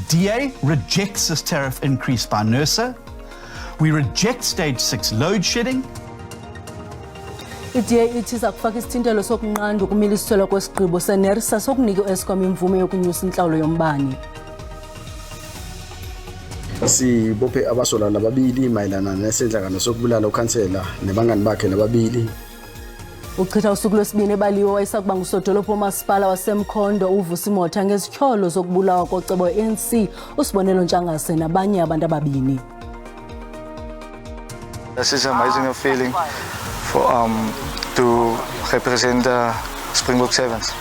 DA rejects this tariff increase by NERSA. We reject stage 6 load shedding. iDA ithi izakufaka isithintelo sokunqanda ukumiliselwa kwesigqibo seNersa sokunika uEskom imvume yokunyusa inhlawulo yombane. Sibophe abasolana ababili mayelana nesenhlangano sokubulala ukhansela nebangani bakhe nababili. Uchitha usuku lwesibini ebaliwe wayesakuba ngusodolophu omasipala wase-Mkhondo uvusa imotha ngezityholo zokubulawa kocebo ANC uSibonelo Ntshangase nabanye abantu ababini. This is an amazing feeling for to represent the Springbok Sevens.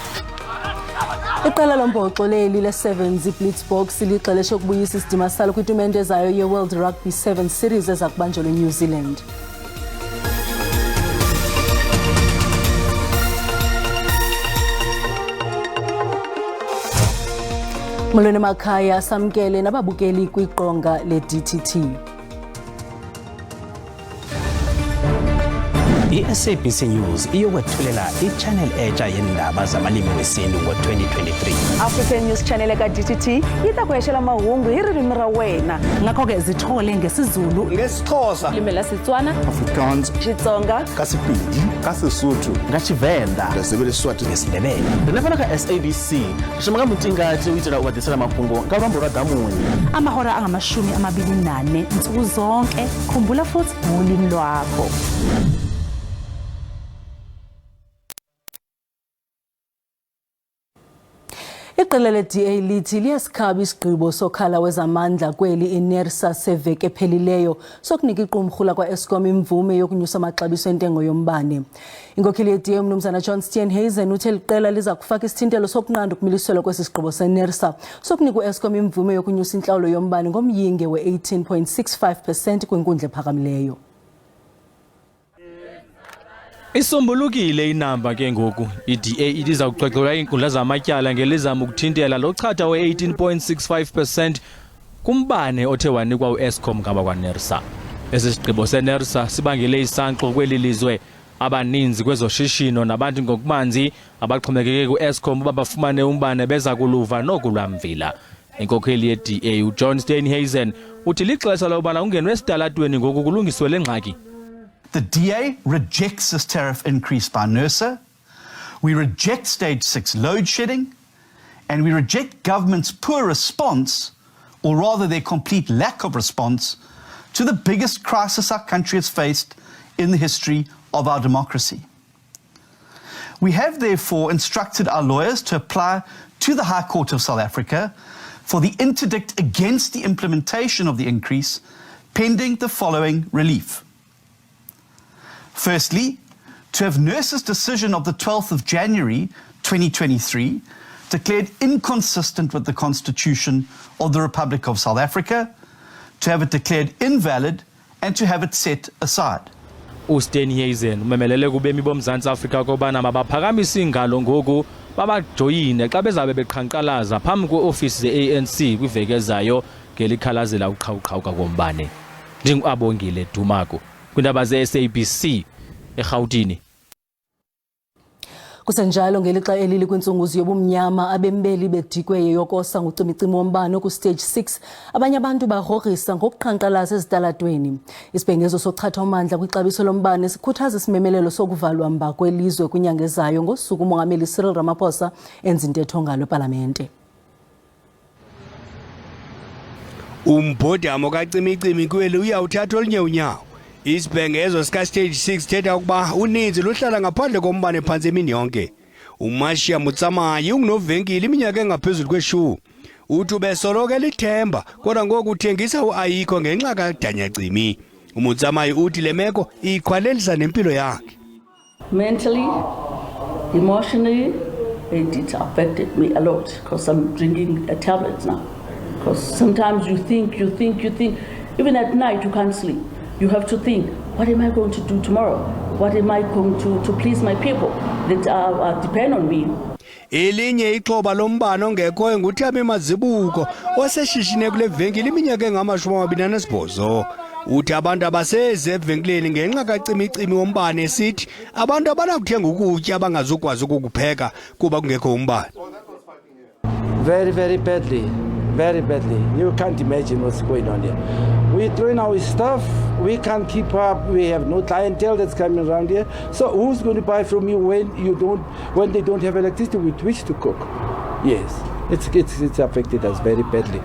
Iqela lombhoxo leli le-Sevens iBlitzboks lixeleshe ukubuyisa isidima salo kwitumente zayo ye-World Rugby 7 Series ezakubanjelwa eNew Zealand. Molweni emakhaya samkele nababukeli kwiqonga le-DTT. I-SABC News iyokwethulela i-channel entsha yendaba zabalimi wesintu ngo-2023. African News Channel eka-DTT itakweshela mahungu hi ririmi ra wena. Ngakho-ke zithole ngesiZulu, ngesiXhosa, Limi la Setswana, Afrikaans, Xitsonga, kaSepedi, kaSesotho, ngaTshivenda, ngesiBesiswati, ngesiNdebele. Ndinafana ka SABC shimaka mutingathi uyitela ukwadisela mafungo ngabambo radamuni. amahora angamashumi-24 nsuku zonke. Khumbula futhi ngolimi lwakho. Iqela le-DA lithi liyasikhaba isigqibo sokhala wezamandla kweli iNersa seveke ephelileyo sokunika iqumrhu lakwa-Eskom imvume yokunyusa amaxabiso entengo yombane. Inkokheli ye-DA uMnumzana John Steenhuisen uthe liqela liza kufaka isithintelo sokunqanda ukumiliselwa kwesi sigqibo seNersa sokunika uEskom imvume yokunyusa inhlawulo yombane ngomyinge we-18.65% kwinkundla ephakamileyo. Isombulukile inamba ke ngoku iDA iza kuxoxelwa iinkundla zamatyala ngelizama ukuthintela lochatha we-18.65% kumbane othe wanikwa uEskom ngaba kwaNersa. Esi sigqibo seNersa sibangele isankxo kweli lizwe abaninzi kwezoshishino nabantu ngokubanzi abaxhomekeke kuEskom uba bafumane umbane beza kuluva nokulwamvila. Inkokheli yeDA uJohn Steenhuisen uthi lixesha lokuba ungenwe esitalatweni ngoku kulungiswe le ngxaki. The DA rejects this tariff increase by NERSA. We reject stage 6 load shedding, and we reject government's poor response, or rather their complete lack of response, to the biggest crisis our country has faced in the history of our democracy. We have therefore instructed our lawyers to apply to the High Court of South Africa for the interdict against the implementation of the increase, pending the following relief. Firstly, to have NERSA's decision of the 12th of January 2023 declared inconsistent with the Constitution of the Republic of South Africa, to have it declared invalid, and to have it set aside. uSteenhuisen umemelele kubemi boMzantsi Afrika kobana mabaphakamisa ingalo ngoku babajoyine xa bezabe beqhankqalaza phambi kweofisi ze-ANC kwiveki ezayo ngelikhalazela uqhawuqhawuka kombane. Ndingu-Abongile Dumako kwindaba ze-SABC eGauteng. Kusenjalo ngelixa elili kwintsunguzyo yobumnyama abembeli bedikwe yokosa ngucimicimi wombane ku-stage 6 abanye abantu bagrogrisa ngokuqhankqalaza ezitalatweni. Isibhengezo sochatha umandla kwixabiso lombane sikhuthaza isimemelelo sokuvalwa mba kwelizwe kwinyanga ezayo ngosuku umongameli Cyril Ramaphosa enza intetho ngalo epalamente. Umbhodamo kacimicimi kweli uyawuthatha olunye unyawo. Isibhengezo sika-stage 6 thetha ukuba uninzi luhlala ngaphandle kombane phantsi emini yonke. uMashia Mutsamayi ungunovenkile iminyaka engaphezulu kweshumi. Uthi ubesoloko lithemba kodwa ngoku uthengisa ayikho ngenxa kadanyacimi. uMutsamayi uthi le meko iqhwalelisa nempilo yakhe. Mentally, emotionally, it affected me a lot because I'm drinking tablets now. Because sometimes you think, even at night you can't sleep. You have to think, what am I going to do tomorrow? What am I going to please my people that depend on me? Elinye ixhoba lombane ongekhoyo nguThami Mazibuko oseshishine kule venkile iminyaka engama-28. Uthi abantu abaseze evenkileni ngenxa kacimicimi wombane esithi abantu abanakuthenga ukutya abangazukwazi ukukupheka kuba kungekho umbane. Very, very badly. very badly. You can't imagine what's going on here. We're throwing our stuff, we can't keep up, we have no clientele that's coming around here. So who's going to buy from you when they don't have electricity with which to cook? Yes, it's affected us very badly.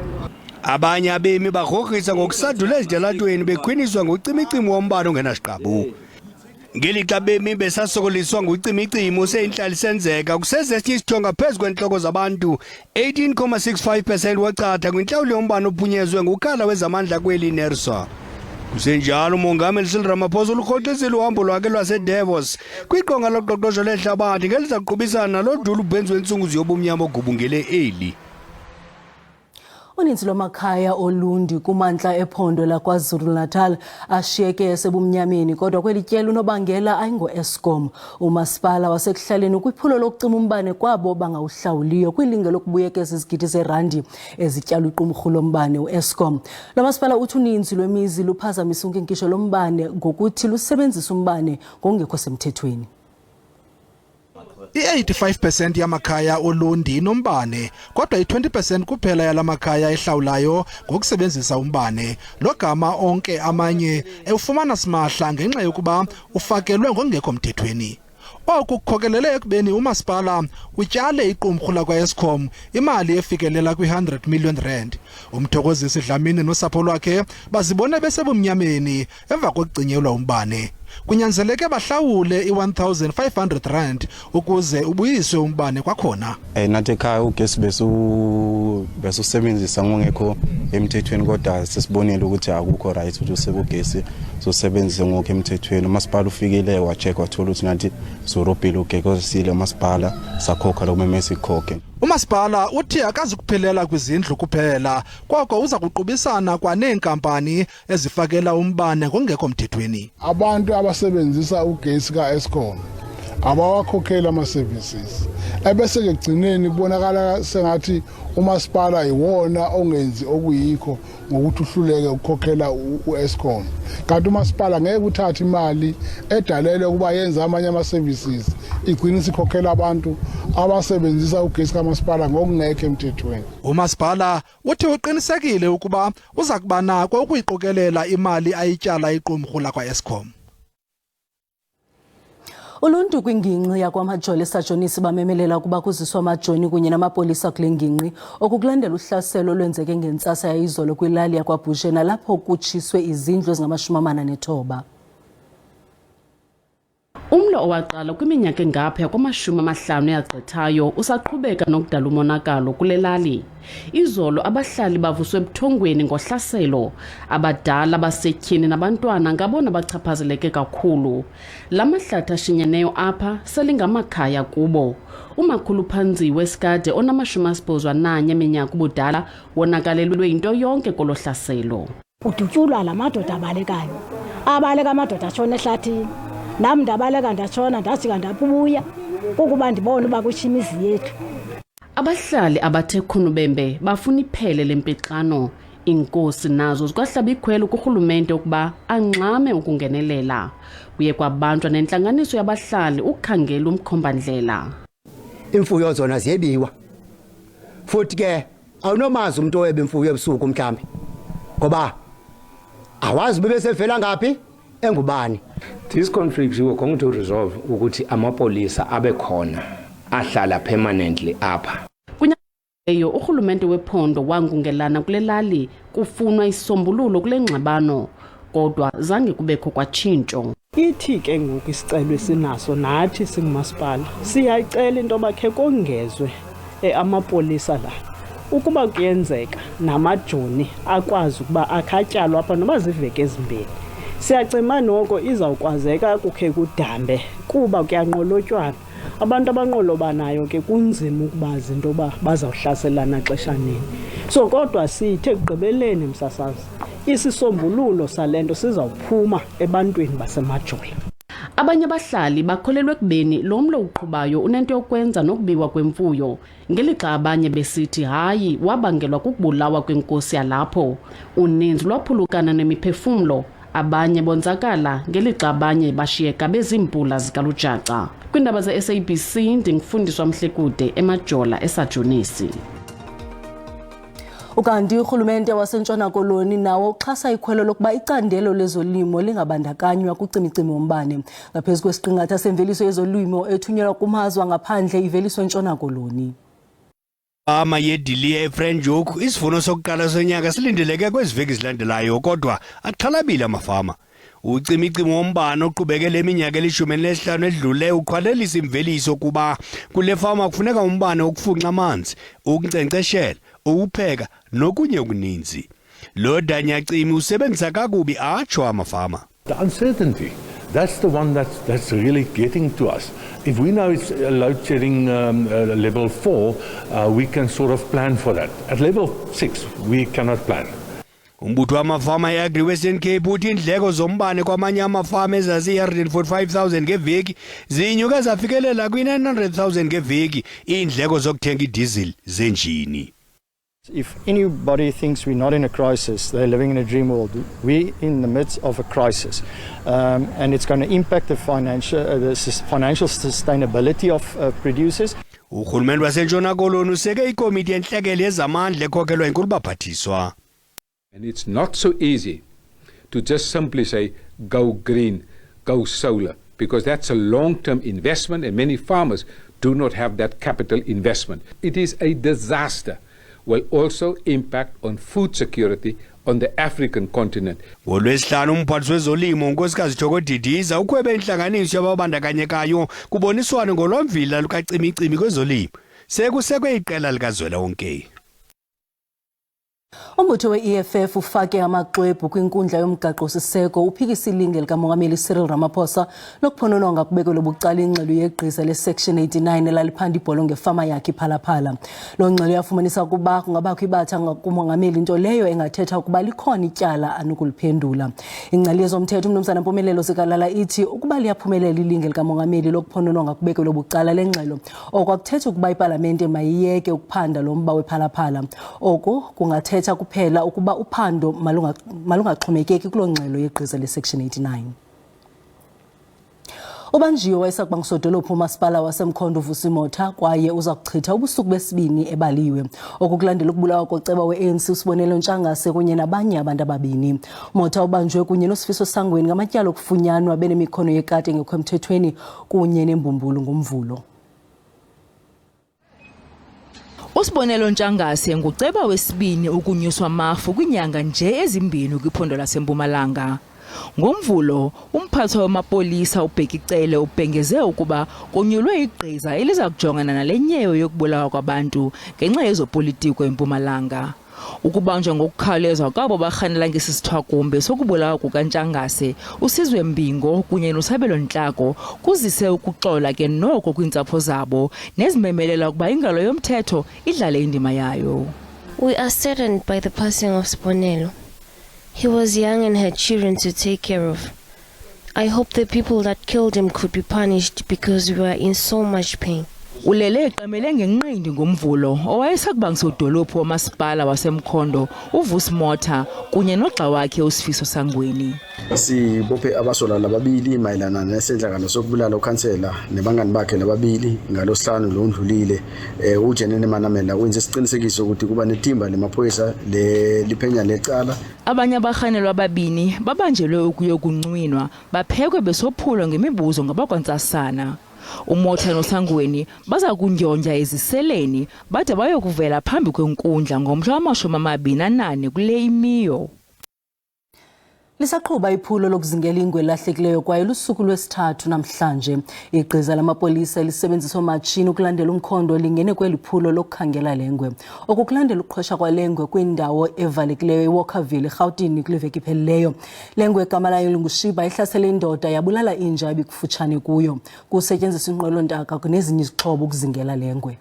Abanye abemi bagrogrisa ngokusadula ezitalatweni bekhwiniswa ngucimicimi wombane ongenasiqabu. Ngelixa abemi besasokoliswa ngucimicimi oseyinhlali senzeka kuseze esinye isithonga phezu kwentloko zabantu 18.65% wacatha kwintlawulo yombane ophunyezwe ngukhala wezamandla kweli Nersa. Kusenjalo umongameli Cyril Ramaphosa ulurhoxisile uhambo lwakhe lwaseDavos kwiqonga loqoqosho lehlabathi ngelizaqhubisana nalodulu ubhenzi wentsungu ziyobumnyama ogubungele eli. Uninzi lwamakhaya Olundi kumantla ephondo laKwaZulu-Natal ashiyeke esebumnyameni kodwa kweli tyelo unobangela ayingo-Eskom. Umasipala wasekuhlaleni kwiphulo lokucima umbane kwabo abangahlawuliyo kwilinge lokubuyekeza izigidi zerandi ezityalwa iqumrhu lombane uEskom. Lo masipala uthi uninzi lwemizi luphazamisa unkinkisho lombane ngokuthi lusebenzisa umbane ngokungekho semthethweni. I-85% yamakhaya Olundi inombane kodwa i-20% kuphela yalamakhaya ehlawulayo ngokusebenzisa umbane. Lo gama onke amanye ewufumana simahla ngenxa yokuba ufakelwe ngokungekho mthethweni. Oku kukhokelele ekubeni umasipala utyale iqumrhu lakwa-Eskom imali efikelela kwi-100 million rand. Umthokozisi Dlamini nosapho lwakhe bazibone besebumnyameni emva kokucinyelwa umbane. Kunyanzeleke bahlawule i-1,500 rand ukuze ubuyiswe umbane kwakhona. Nathi ekhaya ugesi besusebenzisa ngokungekho emthethweni kodwa sesibonile ukuthi akukho right ukuthi usebugesi sosebenzise ngokho emthethweni. Umasipala ufikile wacheck wathola ukuthi nathi sorobhile ugeko sile umasipala sakhokha lokumeme sikhokhe. Umasipala uthi akazukuphelela kwizindlu kuphela koko uza kuqubisana kwaneenkampani ezifakela umbane ngokungekho mthethweni. Abantu abasebenzisa ugesi kaEskom abawakhokhela ama-services ebese ekugcineni kubonakala sengathi umasipala iwona ongenzi okuyikho ngokuthi uhluleke ukukhokhela uEskom. Kanti umasipala ngeke uthathe imali edalelwe ukuba yenza amanye ama-services igcine isikhokhela abantu abasebenzisa ugesi kamasipala ngokungekho emthethweni. Umasipala uthi uqinisekile ukuba uza kuba nako ukuyiqokelela imali ayityala iqumrhu lakwa-Eskom. Uluntu kwingingqi yakwamajoni esajonisi bamemelela ukuba kuziswa amajoni kunye namapolisa kule ngingqi okukulandela uhlaselo olwenzeke ngentsasa yayizolo kwilali yakwaBhuje nalapho kutshiswe izindlu ezingama-49. Umlo owaqala kwiminyaka engapha kwama-50 yagqithayo usaqhubeka nokudala umonakalo kule lali. Izolo abahlali bavuswe ebuthongweni ngohlaselo, abadala basetyhini nabantwana ngabona bachaphazeleke kakhulu. La mahlathi ashinyeneyo apha selingamakhaya kubo. Umakhulu Ubanjiwe Skade ona-81 eminyaka ubudala wonakalelwe into yonke kolo hlaselo. Udutyulwa la madoda abalekayo, abaleka amadoda atshona ehlathini. Nam ndabaleka ndatshona ndajika ndabuya ukuba ndibone uba kutsha imizi yethu. Abahlali abathe khulubembe bafuna iphele lempixano. Inkosi nazo zikwahlaba ikhwelo kurhulumente ukuba angxame ukungenelela. Kuye kwabanjwa nentlanganiso yabahlali ukukhangela umkhombandlela. Imfuyo zona ziyebiwa. Futhi ke awunomazi umuntu owebe imfuyo ebusuku mhlambi. Ngoba awazi bebesevela ngaphi engubani. This conflict we were going to resolve ukuthi amapolisa abe khona ahlala permanently apha. Kunyayo urhulumente wephondo wangungelana kule lali kufunwa isombululo kule ngxabano kodwa zange kubekho kwatshintsho. Ithi ke ngoku isicelo esinaso nathi singumasipala siyayicela into bakhe kongezwe amapolisa la ukuba kuyenzeka namajoni akwazi ukuba akhatyalwa apha noba ziveke ezimbini. Siyacima noko izawukwazeka kukhe kudambe kuba kuyanqolotywana. Abantu abanqolobanayo ke kunzima ukubazi into ba bazawuhlaselana xesha nini. So kodwa sithe kugqibeleni msasazi isisombululo salento sizawuphuma ebantwini basemajola. Abanye abahlali bakholelwe kubeni lo mlo uqhubayo unento yokwenza nokubiwa kwemfuyo ngelixa abanye besithi hayi wabangelwa kukubulawa kwenkosi yalapho. Uninzi lwaphulukana nemiphefumlo, abanye bonzakala ngelixa abanye bashiyeka bezimpula zikalujaca. Kwiindaba ze-SABC ndingifundiswa Mhlekude emajola esajonisi. Ukanti urhulumente wasentshona koloni nawo uxhasa ikhwelo lokuba icandelo lezolimo lingabandakanywa kucimicimi wombane ngaphezu kwesiqingatha semveliso yezolimo ethunyelwa kumazwe ngaphandle iveliswe entshona koloni. Ama yediliye eFrenjoku isivuno sokuqala sonyaka silindeleke kweziveki zilandelayo kodwa aqhalabile amafama. Ucimicimi wombane oqhubekele iminyaka eli-15 edlule ukhwalelisa imveliso kuba kule fama kufuneka umbane okufunxa amanzi, ukunkcenkceshela, ukupheka nokunye okuninzi. Lo danyacimi usebenzisa kakubi atsho amafama. The uncertainty, that's the one that's really getting to us. If we know it's load shedding level 4, we can sort of plan for that. At level 6, we cannot plan. Umbutho wamafama e-Agri Western Cape uthi indleko zombane kwamanye amafama ezazi-145,000 ngeveki zinyuke zafikelela kwi-900,000 ngeveki indleko zokuthenga idizili zenjini. If anybody thinks we're not in a crisis, they're living in a dream world. We're in the midst of a crisis, and it's going to impact the financial sustainability of producers. Urhulumente wasentshona koloni useke ikomiti yentlekele yezamandla ekhokelwa yinkulu-baphathiswa. And it's not so easy to just simply say, go green, go solar, because that's a long-term investment and many farmers do not have that capital investment. It is a disaster. Will also impact on food security on the African continent. NgoLwesihlanu umphathiswa wezolimo unkosikazi Thokozedidiza ukhwebe inhlanganiso yababandakanyekayo kuboniswana ngolwamvila lukacimicimi kwezolimo. Sekusekwe iqela likazwelonke. Umbutho we-EFF ufake amaxwebhu kwinkundla yomgaqo-siseko uphikisa ilinge likamongameli Cyril Ramaphosa lokuphonononga kubekelwe bucala ingxelo yegqiza le-Section 89 elaliphanda ibholo ngefama yakhe Phalaphala. Lo ngxelo yafumanisa ukuba kungabakho ibatha kumongameli into leyo engathetha ukuba likhona ityala anokuliphendula. Ingcali yezomthetho uMnumzana Mpumelelo Sikalala ithi ukuba liyaphumelela ilinge likamongameli lokuphonononga kubekelwe bucala lengxelo okwakuthetha ukuba ipalamente mayiyeke ukuphanda lo mba wePhalaphala. Oku kungathetha kuphela ukuba uphando malungaxhomekeki kulo ngxelo yegqiza le-Section 89. Ubanjiwe wayesakuba ngusodolophu umasipala wase-Mkhondo uvusimotha kwaye uza kuchitha ubusuku besibini ebaliwe. Okukulandela ukubulawa koceba we-ANC uSibonelo Ntshangase kunye nabanye abantu ababini. Motha ubanjwe kunye noSifiso Sangweni ngamatyala okufunyanwa benemikhono yekati engekho emthethweni kunye nembumbulu ngomvulo. uSibonelo Ntshangase nguceba wesibini ukunyuswa mafu kwinyanga nje ezimbini kwiphondo laseMpumalanga. Ngomvulo, umphathiswa wamapolisa uBhekicele ubhengeze ukuba konyulwe igqiza eliza kujongana nale nyeyo yokubulawa kwabantu ngenxa yezopolitiko eMpumalanga. Ukubanjwa ngokukhawuleza kwabo barhanela ngesisithwakumbe sokubulawa kukaNtshangase, uSizwe Mbingo kunye noSabelo Ntlako kuzise ukuxola ke noko kwiintsapho zabo nezimemelela ukuba ingalo yomthetho idlale indima yayo. We are saddened by the passing of Sibonelo. He was young and had children to take care of. I hope the people that killed him could be punished because we were in so much pain. Ulele eqamele ngenqindi ngomvulo owayesakuba ngusodolophu wamasipala waseMkhondo uvusimotha kunye nogxa wakhe uSifiso Sangweni. Sibophe abasolana ababili mayelana nesenhlangano sokubulala ukhansela nebangani bakhe nababili ngalohlanu lo ndlulile uJenene Manamela wenza isiqinisekiso ukuthi kuba netimba lemaphoyisa liphenya lecala. Abanye abahanelwa ababini babanjelwe ukuyokuncwinwa baphekwe besophulwa ngemibuzo ngabakwantsasana. Umotha noSangweni baza kundyondya eziseleni bade bayokuvela phambi kwenkundla ngomhla wama-28 kule imiyo. Lisaqhuba iphulo lokuzingela ingwe lahlekileyo kwaye lusuku lwesithathu namhlanje. Igqiza lamapolisa lisebenzisa omatshini ukulandela umkhondo lingene kweli phulo lokukhangela lengwe. Okukulandela uqhosha kwalengwe kwindawo evalekileyo eWalkerville eGauteng kule veki iphelileyo. Lengwe igama layo nguSheebah ihlasele indoda yabulala inja ebikufutshane kuyo. Kusetyenziswa inqwelontaka nezinye izixhobo ukuzingela lengwe.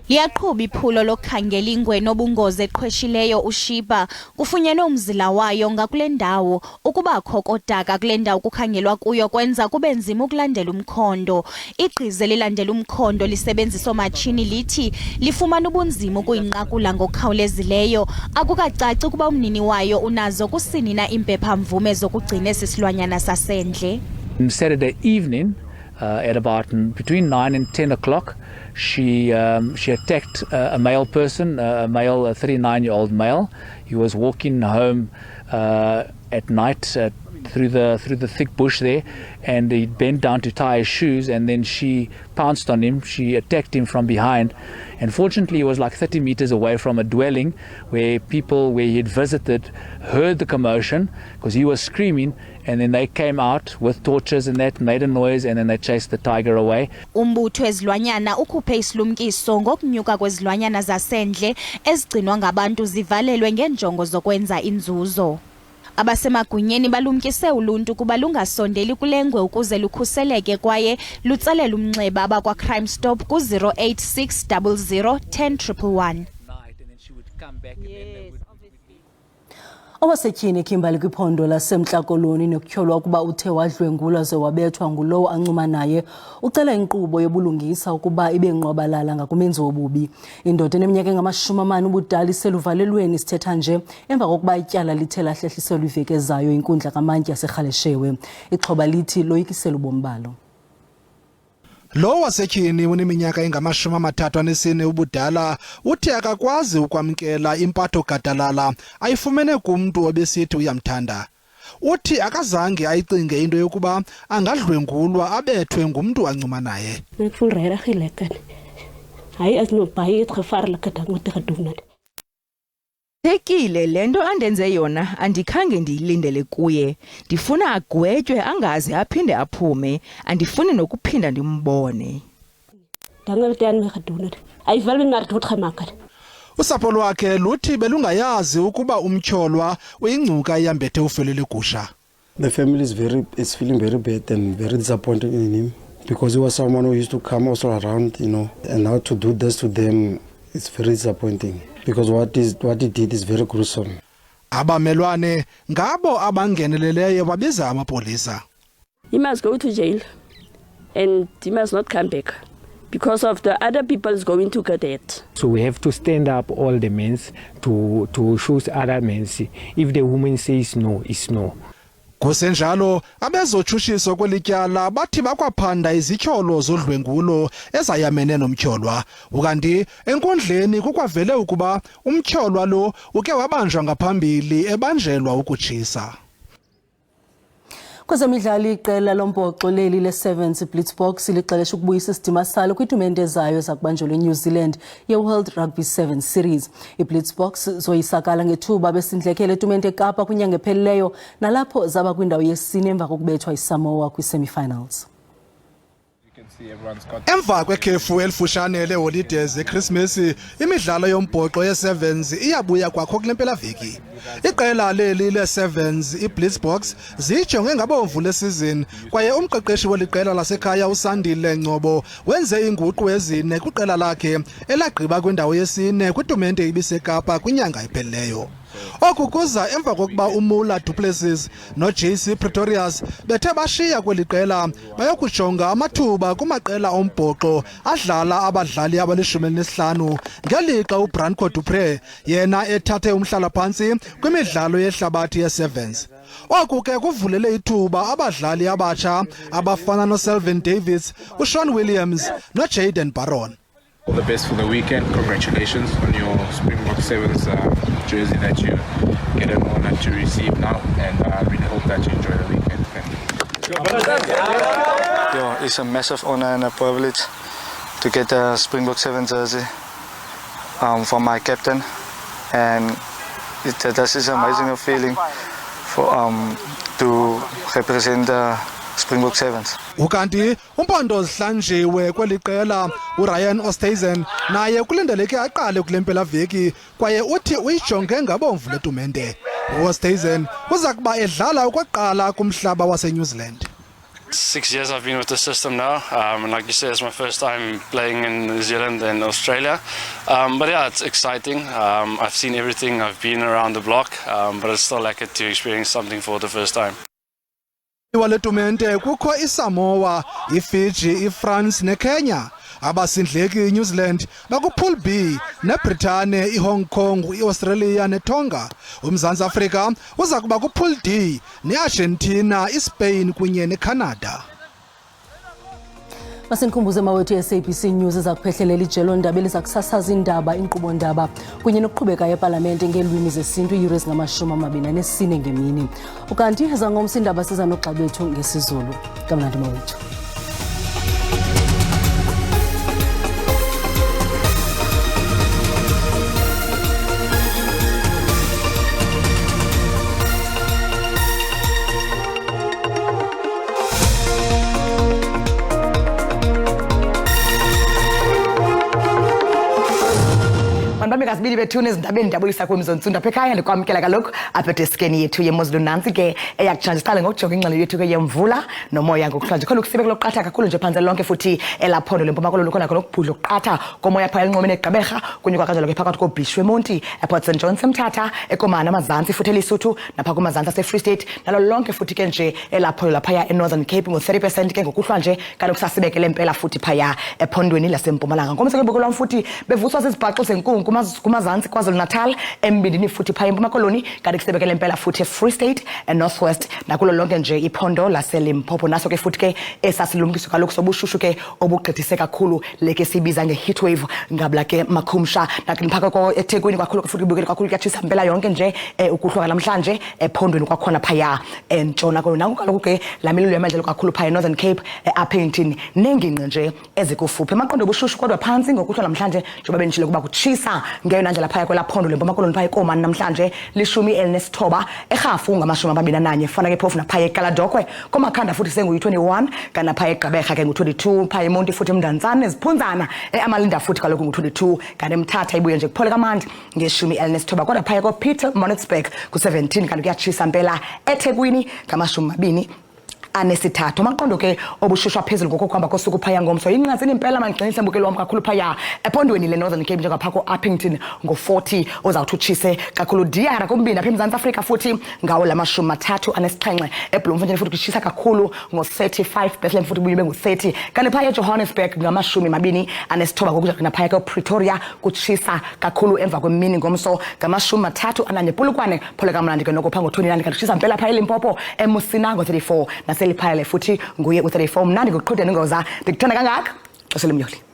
Liyaqhuba iphulo lokukhangela ingwe nobungozi eqhweshileyo uSheebah kufunyenwe umzila wayo ngakule ndawo. Ukubakho kodaka kule ndawo kukhangelwa kuyo kwenza kube nzima ukulandela umkhondo. Igqiza lilandela umkhondo lisebenzisa omatshini lithi lifumana ubunzima ukuyinqakula ngokukhawulezileyo. Akukacaci ukuba umnini wayo unazo kusini na impepha mvume zokugcina esi silwanyana sasendle. On Saturday evening, at about between 9 and 10 o'clock. She attacked a male person, a 39-year-old male. He was walking home at night through the thick bush there, and he bent down to tie his shoes, and then she pounced on him. She attacked him from behind, and fortunately he was like 30 meters away from a dwelling where he had visited heard the commotion because he was screaming, and then they came out with torches and that made a noise, and then they chased the tiger away. Umbutho wezilwanyana ukhuphe isilumkiso ngokunyuka kwezilwanyana zasendle ezigcinwa ngabantu zivalelwe ngenjongo zokwenza inzuzo. Abasemagunyeni balumkise uluntu kuba lungasondeli kulengwe ukuze lukhuseleke kwaye lutsalela umnxeba abakwa Crime Stop ku 086 00 10 111. Owasetyhini Kimberley kwiphondo laseMntla Koloni nokutyholwa ukuba uthe wadlwengulwa ze wabethwa ngulowo ancuma naye ucela inkqubo yobulungisa ukuba ibe ngqwabalala ngakumenzi wobubi. Indoda eneminyaka engama-40 ubudala iseluvalelweni sithetha nje emva kokuba ityala lithe lahlehliselwa iveki ezayo inkundla kamantyi yaseRhaleshewe. Ixhoba lithi loyikisela ubomi balo. Lo wasetyhini uneminyaka engama-34 ubudala uthi akakwazi ukwamkela impatho gadalala ayifumene kumntu obesithi uyamthanda. Uthi akazange ayicinge into yokuba angadlwengulwa abethwe ngumntu ancuma naye. Tekile lento andenze yona andikhange ndiyilindele kuye. Ndifuna agwetywe angaze aphinde aphume, andifuni nokuphinda ndimbone. Usapho lwakhe luthi belungayazi ukuba umtyholwa uyingcuka eyambethe ufele legusha. The family is feeling very bad and very disappointed in him because he was someone who used to come also around, and now to do this to them, it's very disappointing. Because what he did is very gruesome. Abamelwane ngabo abangeneleleyo babiza amapolisa. He must go to jail and he must not come back because of the other people is going to get it. So we have to stand up all the men to show other men. If the woman says no, it's no. Kusenjalo abezotshutshiso kwelityala bathi bakwaphanda izityholo zodlwengulo ezayamene nomtyholwa. Ukanti enkundleni kukwavele ukuba umtyholwa lo uke wabanjwa ngaphambili ebanjelwa ukutshisa. Kwezemidlalo iqela lombhoxo leli le-7 Blitzboks lixelesha ukubuyisa isidima salo kwitumente zayo zakubanjelwa eNew Zealand ye-World Rugby 7 Series. iBlitzboks zoyisakala ngethuba besindlekele etumente eKapa kwinyanga ephelileyo nalapho zaba kwindawo yesine emva kokubethwa iSamoa kwi-semi-finals. Emva kwekhefu elifutshane leholidays eChristmas, imidlalo yombhoxo ye-7s iyabuya kwakho kule mpelaveki. Iqela leli le-7s iBlitzboks zijonge ngabomvu lesizini kwaye umqeqeshi weliqela lasekhaya uSandile Ngcobo wenze inguqu ezine kwiqela lakhe elagqiba kwindawo yesine kwitumente ibiseKapa kwinyanga ephelileyo. Oku kuza emva kokuba uMula Du Plessis noJC Pretorius bethe bashiya kweliqela bayokujonga amathuba kumaqela ombhoxo adlala abadlali abali-15 ngelixa uBranco Dupré yena ethathe umhlala phantsi kwimidlalo yehlabathi ye-7s. Oku ke kuvulele ithuba abadlali abatsha abafana noSelvin Davids, uSean Williams noJayden Barron. All the best for the weekend. Congratulations on your Springbok 7s jersey that you get an honor to receive now, and I really hope that you enjoy the weekend. Yeah, it's a massive honor and a privilege to get a Springbok 7 jersey from my captain, and this is an amazing feeling for to represent the Springbok 7s. Ukanti umpondo zihlanjiwe kweliqela uRyan Oosthuizen naye kulindeleke aqale kule mpelaveki kwaye uthi uyijonge ngabomvu letumente. uOosthuizen uza kuba edlala okokuqala kumhlaba waseNew Zealand. 6 years I've been with the system now, and like you said, it's my first time playing in New Zealand and Australia. But yeah, it's exciting. I've seen everything. I've been around the block, but it's still like it to experience something for the first time. Waletumente kukho iSamoa, iFiji, iFrance neKenya. Abasindleki iNew Zealand bakupool B neBritane, iHong Kong, iAustralia neTonga. uMzantsi Afrika uza kuba kupool D neArgentina, iSpain kunye neCanada. Masinkhumbuze mawethu SABC News izakuphehlelela ijelo ndaba elizakusasaza indaba inkqubo ndaba kunye nokuqhubeka eParlamente ngeelwimi zesintu iiyure ezingama-24 ngemini. Ukanti ezangomsi indaba siza nogxa bethu ngesiZulu. Kamnandi mawethu. Kasibili bethuna ezindabeni ndiyabuyisa kwemzontsunda apha ekhaya ndikwamkela kaloku apha eskeni yethu yemozulu nansi ke eyakutshanje siqale ngokujonga ingxelo yethu ke yemvula nomoya ngokuhlanje khona ukusibe kuloqatha kakhulu nje phantse lonke futhi elaphondo lempuma kololo khona ukubhudla ukuqatha komoya phaya enqomeni egqaberha kunye kwakajalo ke phakathi koBhishwe Monti ePort St John Semthatha ekomana amazantsi futhi eLesotho napha kumazantsi aseFree State nalo lonke futhi ke nje elaphondo laphaya eNorthern Cape ngo-30% ke ngokuhlanje kaloku sasibekele impela futhi phaya ephondweni lasempumalanga ngomse ke bokolwam futhi bevuswa zizibhaxo zenkungu kumazantsi KwaZulu-Natal embindini futhi phaya empuma koloni kanti kusebekele impela futhi eFree State eNorth West nakulo lonke nje iphondo laseLimpopo naso ke futhi ke esasilumkiso kaloku sobushushu ke obugqithise kakhulu leke sibiza ngeheat wave ngabla ke makhumsha nakumphaka ko eThekwini kakhulu futhi kubukele kakhulu kuyatshisa impela yonke nje ukuhlwa namhlanje ephondweni kwakhona phaya entshona kolona kaloku ke lamililo yamandla kakhulu phaya eNorthern Cape eAppington nengingqi nje ezikufuphi amaqondo obushushu kodwa phansi ngokuhlwa namhlanje njengoba benishilo kuba kutshisa ngeyona ndlela phaya kwelaphondo lempuma koloni phaya ekomani namhlanje 19 eRhafu ngama-21 fana ke phofu naphaya eKaladokwe komakhanda futhi sengu-21 kana phaya eGqaberha ke ngu-22 phaya eMonti futhi eMndantsane eziphunzana eAmalinda futhi kaloku ngu-22 kanti eMthatha ibuye nje kuphole kamandi nge-19 kodwa phaya koPeter Monitzburg ku-17 kanti kuyatshisa mpela eThekwini ngama-23 anesithathu amaqondo ke obushushwa phezulu ngokuhamba kosuku phaya ngomso inqazini impela mangqinisa mbukelo wami kakhulu phaya ephondweni leNorthern Cape njengapha ko-Appington ngo-40 ozawuthi utshise kakhulu diyara kumbindi apha eMzantsi Afrika futhi ngawo la-37 eBloemfontein futhi kushisa kakhulu ngo-35 Bethlehem futhi buye bengu-30 kanti phaya eJohannesburg ngama-29 ngokuja phaya ke-Pretoria kutshisa kakhulu emva kwemini ngomso ngama-31 Polokwane phole kamnandi ke noko pha ngo-29 kanti kushisa mpela phaya eLimpopo eMusina ngo-34 liphayele futhi nguye u34 mnandi ngokuqhude nengoza ndikuthanda kangaka xesha lemyoli